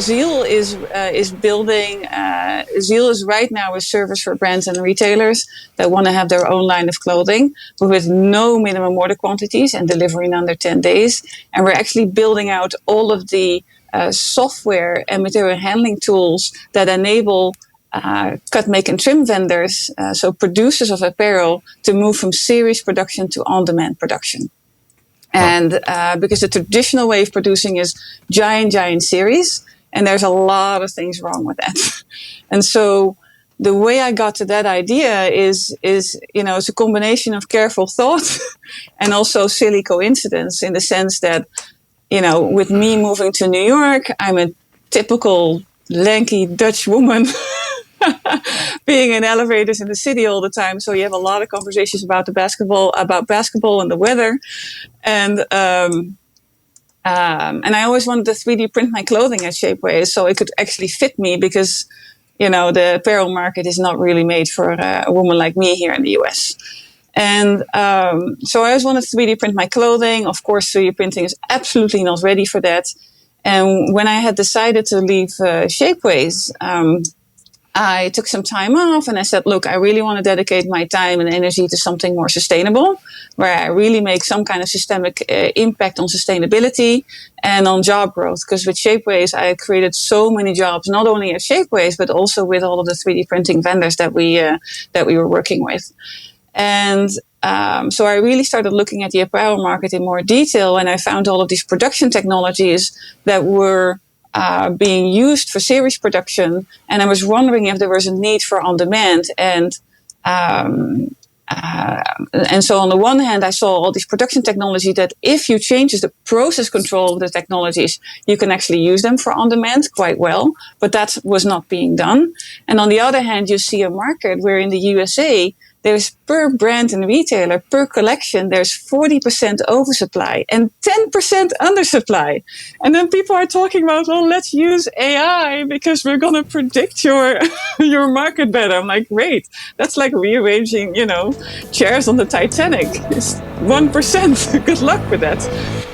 Ziel is building. Ziel is right now a service for brands and retailers that want to have their own line of clothing, but with no minimum order quantities and delivery in under 10 days. And we're actually building out all of the software and material handling tools that enable cut, make, and trim vendors, so producers of apparel, to move from series production to on-demand production. And because the traditional way of producing is giant series, and there's a lot of things wrong with that. And so the way I got to that idea is it's a combination of careful thought and also silly coincidence, in the sense that, with me moving to New York, I'm a typical lanky Dutch woman being in elevators in the city all the time. So you have a lot of conversations about basketball and the weather. And I always wanted to 3D print my clothing at Shapeways so it could actually fit me, because, the apparel market is not really made for a woman like me here in the US. And so I always wanted to 3D print my clothing. Of course, 3D printing is absolutely not ready for that. And when I had decided to leave Shapeways, I took some time off and I said, look, I really want to dedicate my time and energy to something more sustainable, where I really make some kind of systemic impact on sustainability and on job growth. Because with Shapeways, I created so many jobs, not only at Shapeways, but also with all of the 3D printing vendors that we were working with. And so I really started looking at the apparel market in more detail, and I found all of these production technologies that were being used for series production, and I was wondering if there was a need for on-demand. And so on the one hand, I saw all these production technology that if you change the process control of the technologies, you can actually use them for on-demand quite well, but that was not being done. And on the other hand, you see a market where in the USA, there's per brand and retailer, per collection, there's 40% oversupply and 10% undersupply. And then people are talking about, well, let's use AI because we're going to predict your market better. I'm like, great. That's like rearranging, chairs on the Titanic. It's 1%. Good luck with that.